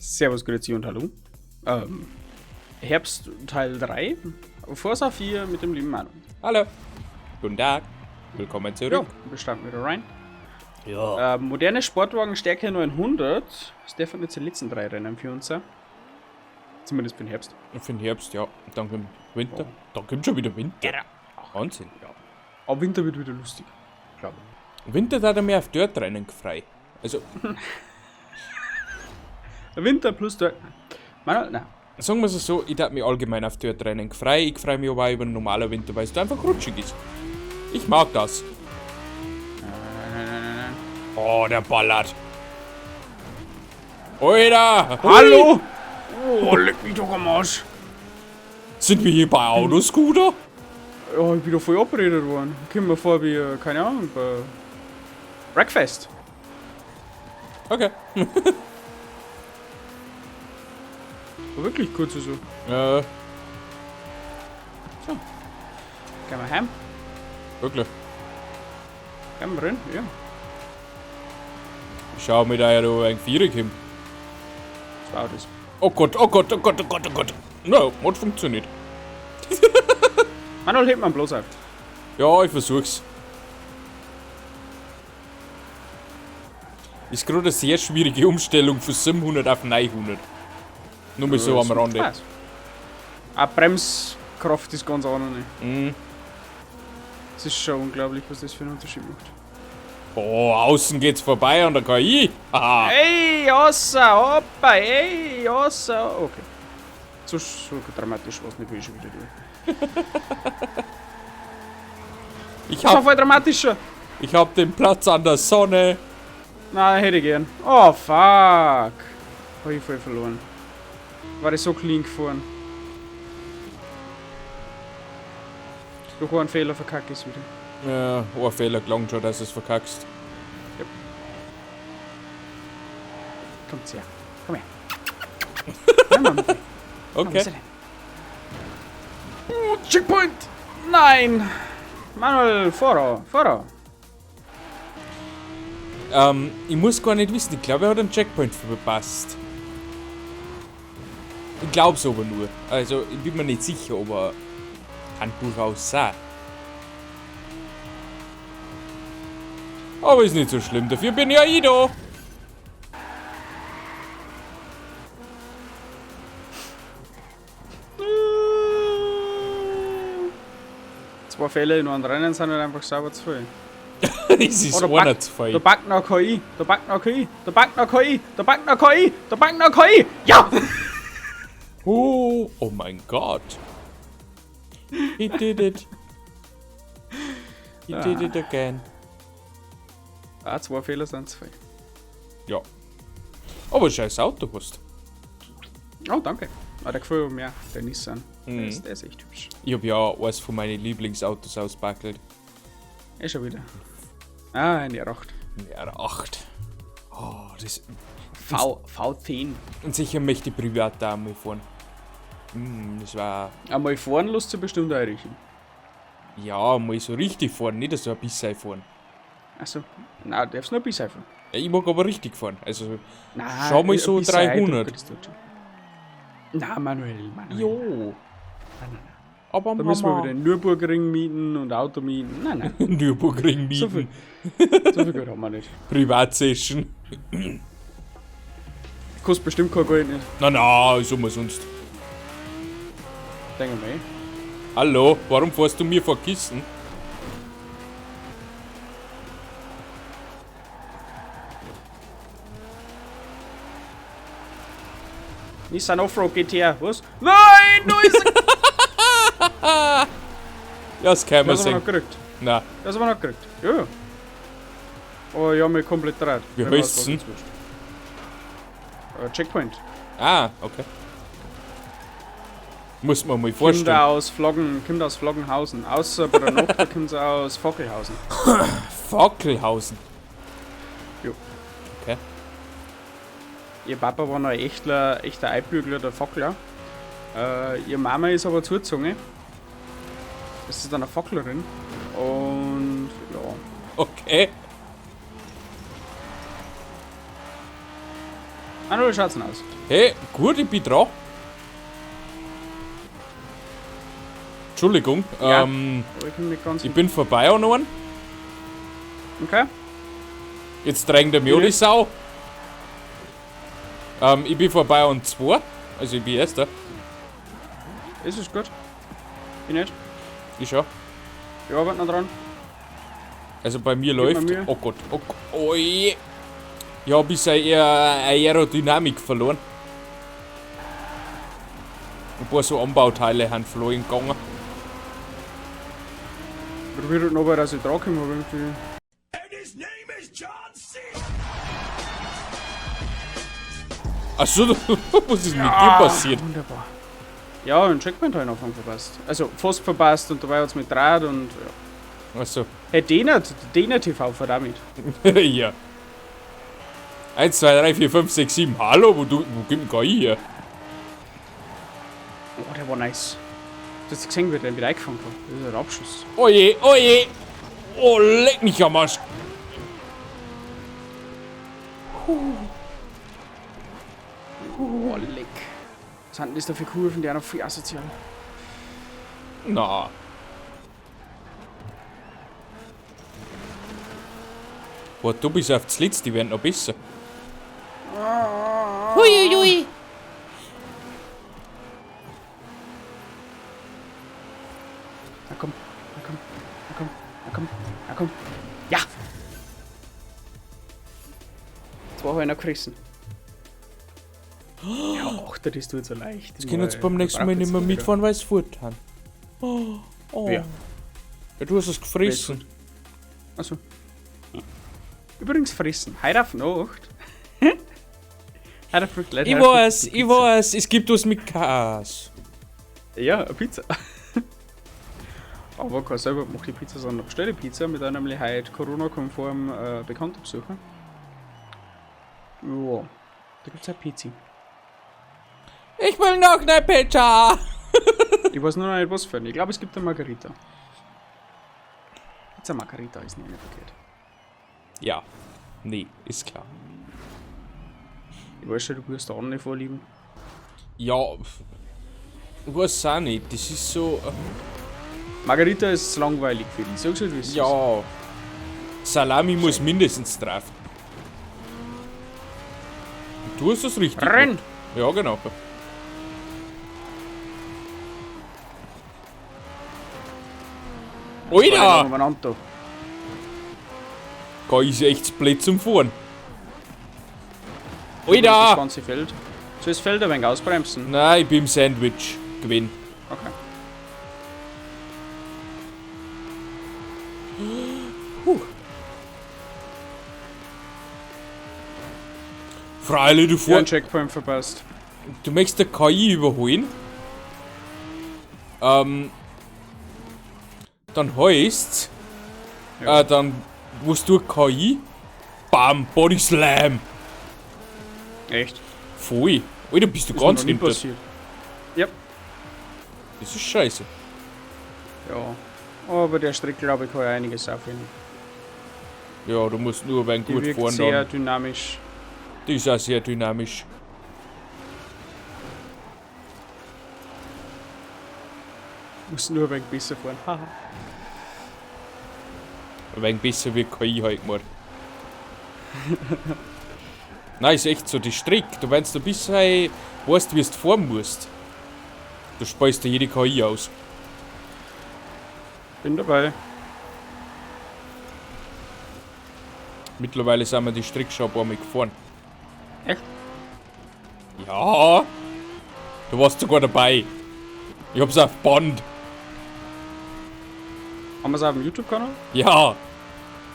Servus, Grüezi und Hallo. Herbst Teil 3, Forza 4 mit dem lieben Manu. Hallo. Guten Tag. Willkommen zurück. Ja, wir starten wieder rein. Ja. Moderne Sportwagen Stärke 900. Stefan jetzt die letzten 3 Rennen für uns. Zumindest für den Herbst. Für den Herbst, ja. Dann kommt Winter. Dann kommt schon wieder Winter. Ja. Wahnsinn. Ja. Aber Winter wird wieder lustig. Glaube ich. Winter da hat er mehr auf Dirt-Rennen frei. Also, Winter plus Dirt. Nein. sagen wir es so, ich darf mich allgemein auf Dirt-Rennen frei. Ich freue mich aber auch über einen normalen Winter, weil es da einfach rutschig ist. Ich mag das. Nein. Oh, der ballert. Alter! Hallo! Oh, leck mich doch am Arsch. Sind wir hier bei Autoscooter? Ja, ich bin doch voll abgeredet worden. Ich komme mir vor wie, keine Ahnung, bei Breakfast. Okay. War wirklich kurz so. Äh, So. Gehen wir heim. wirklich. Gehen wir rein, ja. Schau mit da ein Vierer kommt. Das war auch das. Oh Gott, oh Gott, oh Gott, oh Gott, oh Gott. No, hat funktioniert. Manuel, hebt man bloß auf. Ja, ich versuch's. Ist gerade eine sehr schwierige Umstellung von 700 auf 900. Nur mal so am Rande. Spaß. Auch Bremskraft ist ganz anders. Mhm. Es ist schon unglaublich, was das für einen Unterschied macht. Oh, außen geht's vorbei an der KI. Haha. Ey, Ossa, hoppa, ey, Ossa. Okay. So dramatisch war es nicht, wie ich schon wieder durch. Ich Das war hab, voll dramatischer. ich hab den Platz an der Sonne. Nein, hätte ich gern. Oh, fuck. Hab ich voll verloren. War ich so clean gefahren. Durch einen Fehler verkacke ich es wieder. Ja, ein Fehler gelangt schon, dass du es verkackst. Kommt's her. Komm her. Nein, Mann. Okay. Checkpoint! Nein! Manuel, Fahrer. Ich muss gar nicht wissen. Ich glaube, er hat einen Checkpoint verpasst. Ich glaub's aber nur. Also, ich bin mir nicht sicher, aber kann durchaus sein. Aber ist nicht so schlimm. Dafür bin ja ich da. Zwei Fehler in einem Rennen sind halt einfach sauber zu viel. Das ist einer zu Da viel. backt noch KI. Ja! Oh mein Gott. He did it. He did it again. Ah, 2 Fehler sind zu viel. Ja. Aber scheiß Auto hast. Oh, danke. Ah, der gefällt mir, der Nissan. Mhm. Der ist echt hübsch. Ich hab ja eines von meinen Lieblingsautos ausbackelt. Schon wieder. Ah, ein R8. Ja, 8. Oh, das. V10. Und sicher möchte ich privat da einmal fahren. Das war. Einmal fahren lässt du bestimmt einrichten. Ja, mal so richtig fahren, nicht so ein bisschen fahren. Achso. Nein, du darfst nur ein bisschen fahren. Ja, ich mag aber richtig fahren. Also, Nein, schau mal so ein bisschen 300. Eindruck, das tut schon. Nein, Manuel. Jo. Nein. Aber Da müssen wir wieder den Nürburgring mieten und Auto mieten. Nein. Nürburgring So viel. mieten. So viel Geld haben wir nicht. Privatsession. Kostet bestimmt kein Geld nicht. Na, ist umsonst. Denke mal. Hallo, warum fährst du mir vor Kissen? Nissan Offroad GTR. Was? Nein, du ist Ja, das kann man Das haben wir sehen. noch gekriegt. Na, Das haben wir noch gekriegt. Ja. Oh, ja, mir komplett dreht. Wie Wenn man heißt's was denn? jetzt wurscht. Checkpoint. okay. Muss man mal vorstellen. Kommt aus Floggenhausen. Außer bei der Nacht, da kommt sie aus Fackelhausen. Fackelhausen. Jo. Okay. Ihr Papa war noch ein echter Einbügler, der Fackler. Ihre Mama ist aber zugezogen. Das ist dann eine Facklerin. Und ja. Okay. Ah, wie schaut's denn aus? Hey, gut, ich bin dran. Entschuldigung, Ja. Aber ich bin nicht ganz. ich bin vorbei an einen. Okay. Jetzt drängt er mich auch die Sau. Ich bin vorbei an 2. Also ich bin erster. Ist es gut? Ich nicht. Ich schau. Ich arbeite noch dran. Also bei mir Gib mir läuft. Mühe. Oh Gott, oh Gott. Oh je. Ich hab bisher eher Aerodynamik verloren. Ein paar so Anbauteile haben verloren gegangen. Probier halt noch mal, dass ich dran komme, aber irgendwie. Achso, was ist mit dir passiert? Wunderbar. Ja, ein Checkpoint habe ich am Anfang verpasst. Also fast verpasst und dabei hat es mit Draht und ja. Achso. Hey, Dena TV, verdammt. Ja. 1, 2, 3, 4, 5, 6, 7. Hallo, wo gibt denn KI hier? Oh, der war nice. Du hast gesehen, wie der wieder eingefangen hat. Das ist ein Abschuss. Oh je, oh je. Oh, leck mich am Arsch. Oh, leck. Was sind denn das da für Kurven, die auch noch viel asozial? Na. Boah, du bist auf das Litz, die werden noch besser. Huiuiui. Na komm, na komm, na komm, na komm, na komm. Ja! Jetzt war einer gerissen. Ja, ach, das tut so leicht. Jetzt können wir beim nächsten Mal nicht mehr mitfahren, weil es fort haben. Oh, oh. Ja. Ja, du hast es gefressen. Achso. Übrigens fressen. Heute auf Nacht. Heute auf Nacht Ich weiß, es gibt was mit Chaos. Ja, eine Pizza. Aber kein selber macht die Pizza, sondern bestelle Pizza mit einem nämlich heute Corona-konform Bekannten besuchen. Ja, da gibt's eine Pizza. Ich will noch eine Pizza. Ich weiß nur noch nicht was für eine. Ich glaube, es gibt eine Margarita. Pizza Margarita ist nicht verkehrt. Ja, nee, ist klar. Ich weiß schon, du wirst da auch nicht vorlieben. Ja, ich weiß auch nicht, das ist so... Margarita ist langweilig für dich. Sagst du, wie es ist? Ja, Salami muss mindestens treffen. Du hast das richtig. Renn! Ja, genau. Oida! Umeinander. KI ist echt blöd zum Fahren. Das Oida! ganze Feld. Soll das Feld ein wenig ausbremsen? Nein, ich bin im Sandwich. Gewinn. Okay. Freilich, du Ja, fährst. ein Checkpoint verpasst. Du möchtest der KI überholen. Dann heißt's. Ja. Dann musst du KI. Bam, Body Slam. Echt? Voll. Alter, bist du Ist ganz mir noch nie hinter. passiert. Ja. Das ist scheiße. Ja. Aber der Strick, glaube ich, kann ja einiges aufhören. Ja, du musst nur ein Die gut wirkt fahren sehr dann. dynamisch. Die ist auch sehr dynamisch. Muss nur ein wenig besser fahren. Haha. Ein wenig besser wie KI halt gemacht. Nein, ist echt so, die Strick. Du wenn's ein bisschen weißt, wie du fahren musst. Du speist dir jede KI aus. Bin dabei. Mittlerweile sind wir die Strick schon ein paar Mal gefahren. Echt? Ja. Du warst sogar dabei. Ich hab's auf Band. Haben wir es auf dem YouTube-Kanal? Ja.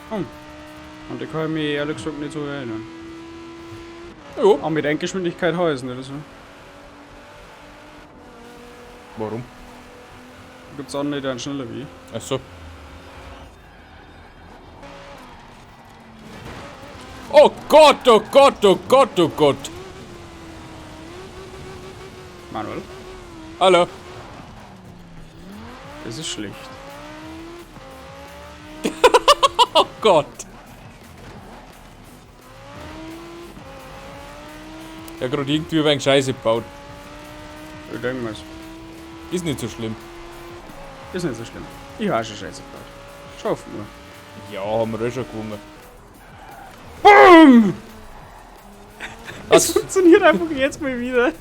Und ich kann mich ehrlich gesagt nicht so erinnern. Ja. Aber mit Endgeschwindigkeit heißen oder so. Warum? Gibt's auch nicht einen schneller wie ich. Achso. Oh Gott, oh Gott, oh Gott, oh Gott. Manuel, Hallo. das ist schlecht. Oh Gott. Ja, gerade irgendwie über einen Scheiße gebaut. Ich denke mal, Ist nicht so schlimm. ist nicht so schlimm. Ich habe auch schon Scheiße gebaut. Schaffen wir. Ja, haben wir eh schon gewonnen. BOOM! Es Was? funktioniert einfach jetzt mal wieder.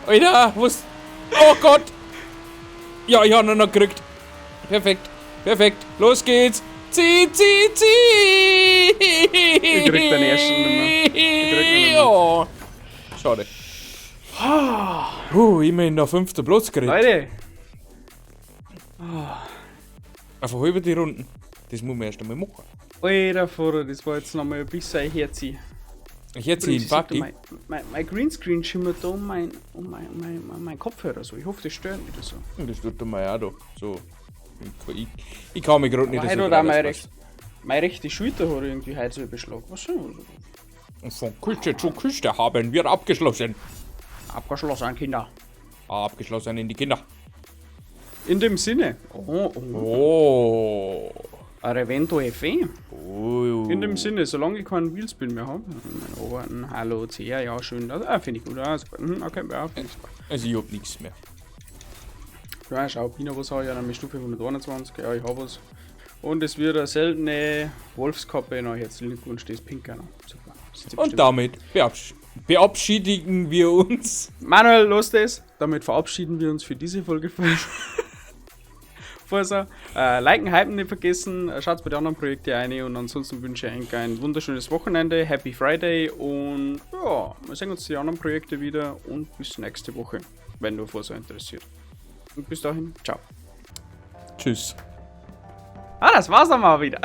Alter, was? Oh Gott! Ja, ich habe ihn noch gekriegt. Perfekt, perfekt. Los geht's. Zieh, zieh, zieh! Ich krieg den ersten nicht mehr. Ich krieg ihn nicht mehr. Ja. Schade. Immerhin auf 5. Platz geredet. Leute, Einfach über die Runden. Das muss man erst einmal machen. alter Vater, das war jetzt nochmal ein bisschen ein Herzi. Ich hätte sie in Party. Mein Greenscreen schimmert da um mein Kopfhörer so. Ich hoffe, das stört nicht so. Das tut mir auch da. So. Ich kann mich gerade nicht Aber heute hat auch meine rechte Schulter hat irgendwie heute so beschlagen. Was schon? Von Küste zu Küste haben wir abgeschlossen. Abgeschlossen, Kinder. Abgeschlossen in die Kinder. In dem Sinne. Oh. Oh. Ein Revento FM. Oh. In dem Sinne, solange ich keinen Wheelspin mehr habe. Mein Oberten, hallo, CR, ja, schön. Finde ich gut. Super. Okay, ja, finde ich super. Also ich hab nichts mehr. Ja, schau, Pina, was habe ich? Ja, nämlich Stufe 121. Ja, ich habe was. Und es wird eine seltene Wolfskappe. Na, herzlichen Glückwunsch, das ist pink. Noch. Super. Und damit verabschiedigen wir uns. Manuel, los das. Damit verabschieden wir uns für diese Folge von Forza. Liken, hypen nicht vergessen. Schaut bei den anderen Projekten ein. Und ansonsten wünsche ich euch ein wunderschönes Wochenende. Happy Friday. Und ja, wir sehen uns die anderen Projekte wieder. Und bis nächste Woche, wenn du Forza interessiert. Und bis dahin, ciao. Tschüss. Das war's dann mal wieder.